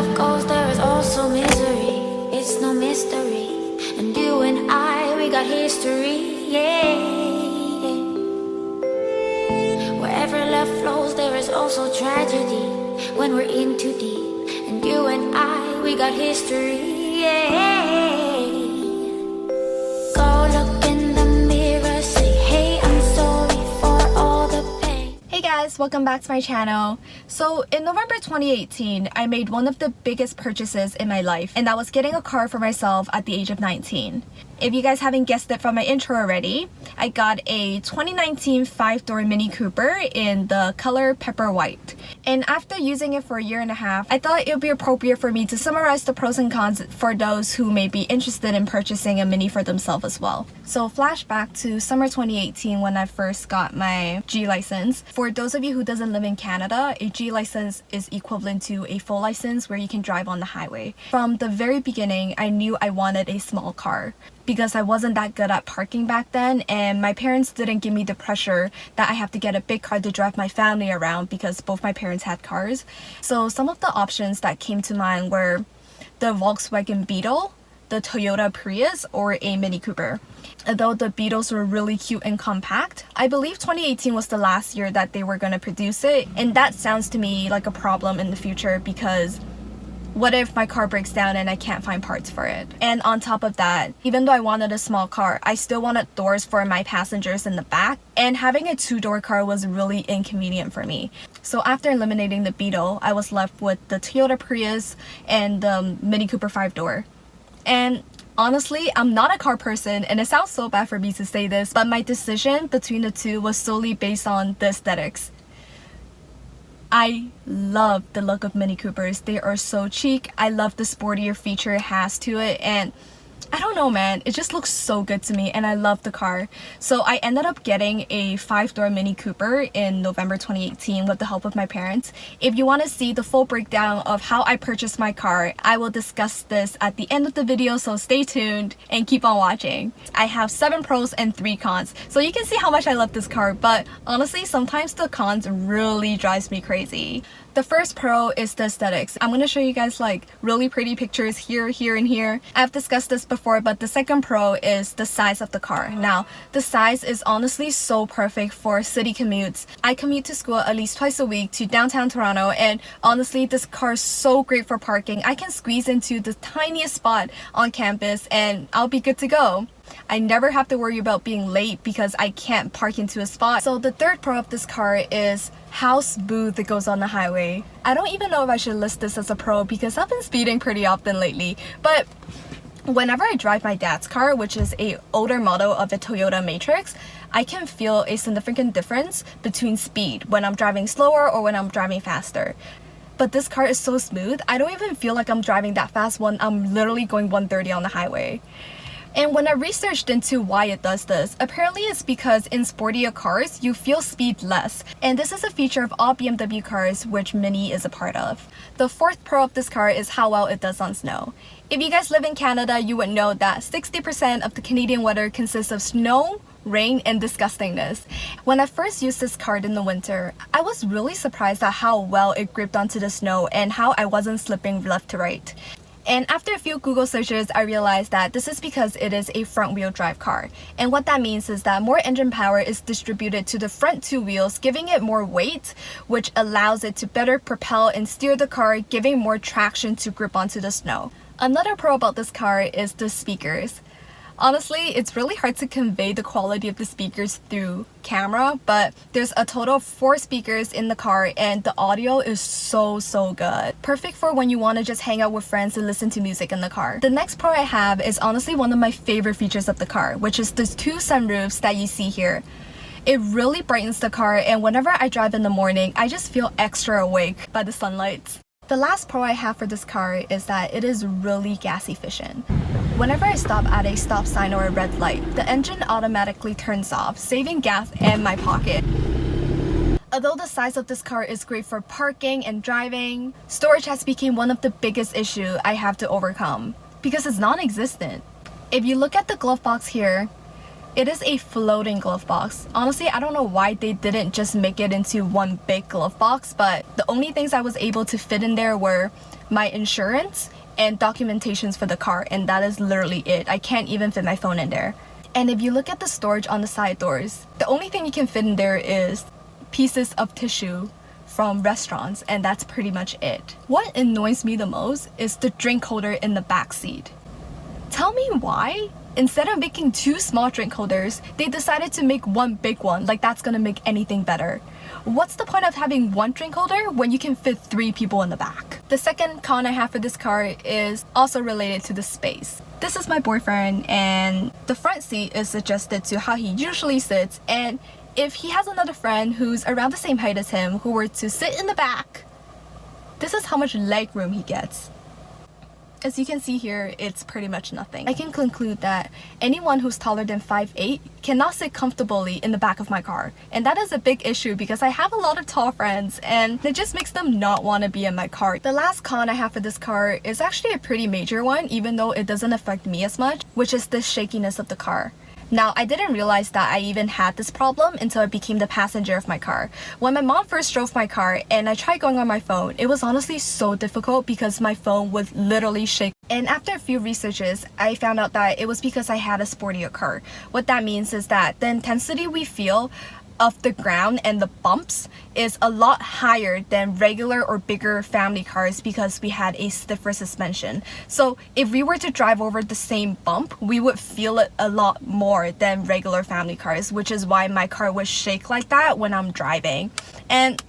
love goes, there is also misery. It's no mystery. And you and I, we got history, yeah. Wherever love flows, there is also tragedy when we're in too deep. And you and I, we got history, yeah. Go look in the mirror, say, hey, I'm sorry for all the pain. Hey guys, welcome back to my channel. So in November 2018, I made one of the biggest purchases in my life, and that was getting a car for myself at the age of 19. If you guys haven't guessed it from my intro already, I got a 2019 5-door Mini Cooper in the color Pepper White. And after using it for a year and a half, I thought it would be appropriate for me to summarize the pros and cons for those who may be interested in purchasing a Mini for themselves as well. So flashback to summer 2018 when I first got my G license. For those of you who doesn't live in Canada, a G license is equivalent to a full license where you can drive on the highway. From the very beginning, I knew I wanted a small car, because I wasn't that good at parking back then, and my parents didn't give me the pressure that I have to get a big car to drive my family around because both my parents had cars. So some of the options that came to mind were the Volkswagen Beetle, the Toyota Prius, or a Mini Cooper. Although the Beetles were really cute and compact, I believe 2018 was the last year that they were going to produce it, and that sounds to me like a problem in the future because what if my car breaks down and I can't find parts for it? And on top of that, even though I wanted a small car, I still wanted doors for my passengers in the back, and having a 2-door car was really inconvenient for me. So after eliminating the Beetle, I was left with the Toyota Prius and the Mini Cooper 5-door. And honestly, I'm not a car person, and it sounds so bad for me to say this, but my decision between the two was solely based on the aesthetics. I love the look of Mini Coopers. They are so chic. I love the sportier feature it has to it, and I don't know, man, it just looks so good to me, and I love the car. So I ended up getting a 5-door Mini Cooper in November 2018 with the help of my parents. If you want to see the full breakdown of how I purchased my car, I will discuss this at the end of the video, so stay tuned and keep on watching. I have 7 pros and 3 cons, so you can see how much I love this car, but honestly, sometimes the cons really drives me crazy. The first pro is the aesthetics. I'm going to show you guys like really pretty pictures here, here, and here. I've discussed this before, but the second pro is the size of the car. Now, the size is honestly so perfect for city commutes. I commute to school at least twice a week to downtown Toronto, and honestly, this car is so great for parking. I can squeeze into the tiniest spot on campus and I'll be good to go. I never have to worry about being late because I can't park into a spot. So the third pro of this car is how smooth it goes on the highway. I don't even know if I should list this as a pro because I've been speeding pretty often lately, but whenever I drive my dad's car, which is an older model of a Toyota Matrix, I can feel a significant difference between speed when I'm driving slower or when I'm driving faster. But this car is so smooth, I don't even feel like I'm driving that fast when I'm literally going 130 on the highway. And when I researched into why it does this, apparently it's because in sportier cars, you feel speed less. And this is a feature of all BMW cars, which Mini is a part of. The fourth pro of this car is how well it does on snow. If you guys live in Canada, you would know that 60% of the Canadian weather consists of snow, rain, and disgustingness. When I first used this car in the winter, I was really surprised at how well it gripped onto the snow and how I wasn't slipping left to right. And after a few Google searches, I realized that this is because it is a front-wheel drive car. And what that means is that more engine power is distributed to the front 2 wheels, giving it more weight, which allows it to better propel and steer the car, giving more traction to grip onto the snow. Another pro about this car is the speakers. Honestly, it's really hard to convey the quality of the speakers through camera, but there's a total of 4 speakers in the car and the audio is so good. Perfect for when you want to just hang out with friends and listen to music in the car. The next pro I have is honestly one of my favorite features of the car, which is the 2 sunroofs that you see here. It really brightens the car, and whenever I drive in the morning, I just feel extra awake by the sunlight. The last pro I have for this car is that it is really gas efficient. Whenever I stop at a stop sign or a red light, the engine automatically turns off, saving gas and my pocket. Although the size of this car is great for parking and driving, storage has become one of the biggest issues I have to overcome because it's non-existent. If you look at the glove box here, It is a floating glove box. Honestly, I don't know why they didn't just make it into one big glove box, but the only things I was able to fit in there were my insurance and documentations for the car, and that is literally it. I can't even fit my phone in there. And if you look at the storage on the side doors, the only thing you can fit in there is pieces of tissue from restaurants, and that's pretty much it. What annoys me the most is the drink holder in the back seat. Tell me why? Instead of making 2 small drink holders, they decided to make one big one, like that's gonna make anything better. What's the point of having 1 drink holder when you can fit 3 people in the back? The second con I have for this car is also related to the space. This is my boyfriend, and the front seat is adjusted to how he usually sits, and if he has another friend who's around the same height as him who were to sit in the back, this is how much leg room he gets. As you can see here, it's pretty much nothing. I can conclude that anyone who's taller than 5'8" cannot sit comfortably in the back of my car. And that is a big issue because I have a lot of tall friends and it just makes them not want to be in my car. The last con I have for this car is actually a pretty major one, even though it doesn't affect me as much, which is the shakiness of the car. Now, I didn't realize that I even had this problem until I became the passenger of my car. When my mom first drove my car and I tried going on my phone, it was honestly so difficult because my phone would literally shake. And after a few researches, I found out that it was because I had a sportier car. What that means is that the intensity we feel of the ground and the bumps is a lot higher than regular or bigger family cars because we had a stiffer suspension. So if we were to drive over the same bump, we would feel it a lot more than regular family cars, which is why my car would shake like that when I'm driving. And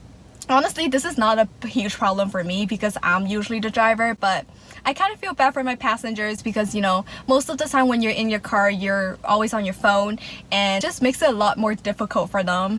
honestly, this is not a huge problem for me because I'm usually the driver, but I kind of feel bad for my passengers because, you know, most of the time when you're in your car, you're always on your phone and it just makes it a lot more difficult for them.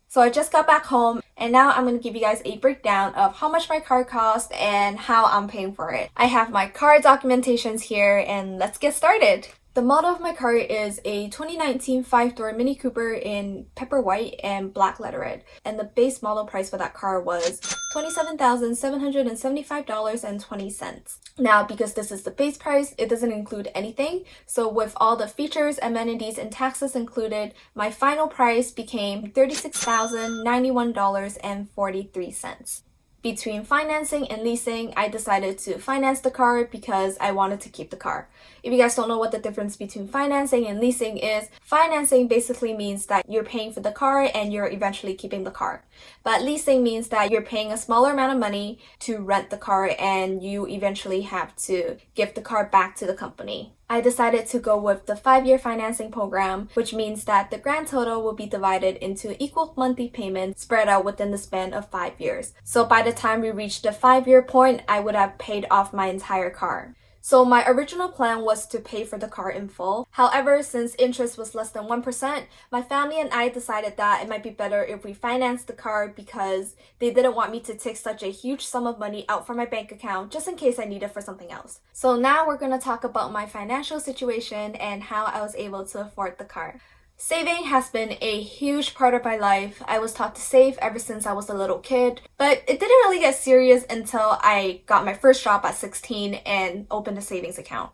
So I just got back home and now I'm going to give you guys a breakdown of how much my car cost and how I'm paying for it. I have my car documentations here and let's get started. The model of my car is a 2019 5-door Mini Cooper in pepper white and black letterhead, and the base model price for that car was $27,775.20. Now, because this is the base price, it doesn't include anything, so with all the features, amenities, and taxes included, my final price became $36,091.43. Between financing and leasing, I decided to finance the car because I wanted to keep the car. If you guys don't know what the difference between financing and leasing is, financing basically means that you're paying for the car and you're eventually keeping the car. But leasing means that you're paying a smaller amount of money to rent the car and you eventually have to give the car back to the company. I decided to go with the 5-year financing program, which means that the grand total will be divided into equal monthly payments spread out within the span of 5 years. So by the time we reached the 5-year point, I would have paid off my entire car. So my original plan was to pay for the car in full. However, since interest was less than 1%, my family and I decided that it might be better if we financed the car because they didn't want me to take such a huge sum of money out from my bank account just in case I need it for something else. So now we're going to talk about my financial situation and how I was able to afford the car. Saving has been a huge part of my life. I was taught to save ever since I was a little kid, but it didn't really get serious until I got my first job at 16 and opened a savings account.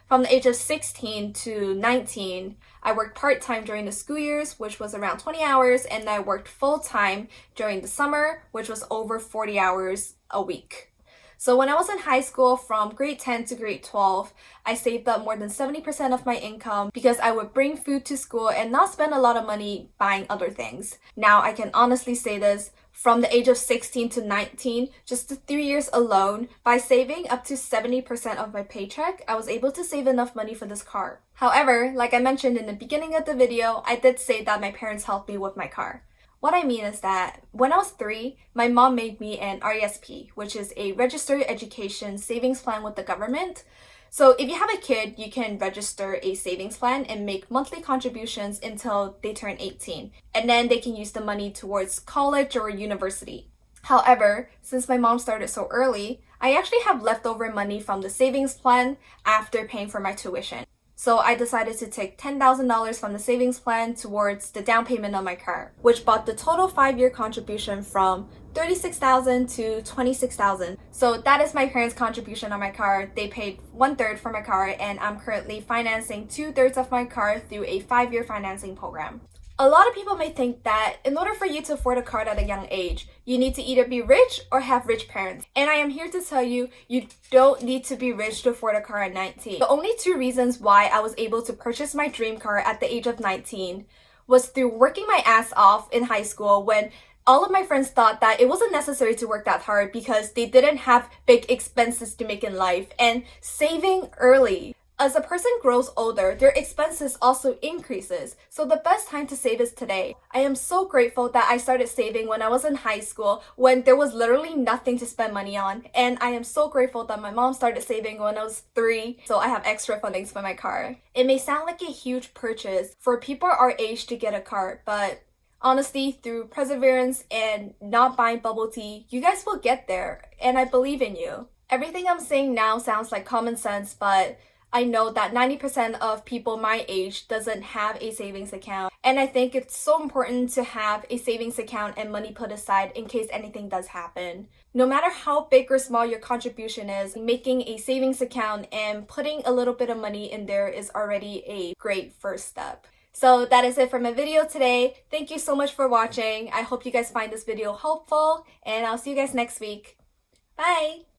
From the age of 16 to 19, I worked part-time during the school years, which was around 20 hours, and I worked full-time during the summer, which was over 40 hours a week. So when I was in high school from grade 10 to grade 12, I saved up more than 70% of my income because I would bring food to school and not spend a lot of money buying other things. Now I can honestly say this, from the age of 16 to 19, just the 3 years alone, by saving up to 70% of my paycheck, I was able to save enough money for this car. However, like I mentioned in the beginning of the video, I did say that my parents helped me with my car. What I mean is that when I was 3, my mom made me an RESP, which is a registered education savings plan with the government. So if you have a kid, you can register a savings plan and make monthly contributions until they turn 18. And then they can use the money towards college or university. However, since my mom started so early, I actually have leftover money from the savings plan after paying for my tuition. So I decided to take $10,000 from the savings plan towards the down payment on my car, which brought the total 5-year contribution from $36,000 to $26,000. So that is my parents' contribution on my car. They paid 1/3 for my car, and I'm currently financing 2/3 of my car through a 5-year financing program. A lot of people may think that in order for you to afford a car at a young age, you need to either be rich or have rich parents. And I am here to tell you, you don't need to be rich to afford a car at 19. The only 2 reasons why I was able to purchase my dream car at the age of 19 was through working my ass off in high school when all of my friends thought that it wasn't necessary to work that hard because they didn't have big expenses to make in life, and saving early. As a person grows older, their expenses also increases, so the best time to save is today. I am so grateful that I started saving when I was in high school, when there was literally nothing to spend money on, and I am so grateful that my mom started saving when I was 3, so I have extra fundings for my car. It may sound like a huge purchase for people our age to get a car, but honestly, through perseverance and not buying bubble tea, you guys will get there, and I believe in you. Everything I'm saying now sounds like common sense, but I know that 90% of people my age doesn't have a savings account, and I think it's so important to have a savings account and money put aside in case anything does happen. No matter how big or small your contribution is, making a savings account and putting a little bit of money in there is already a great first step. So that is it for my video today. Thank you so much for watching. I hope you guys find this video helpful, and I'll see you guys next week. Bye!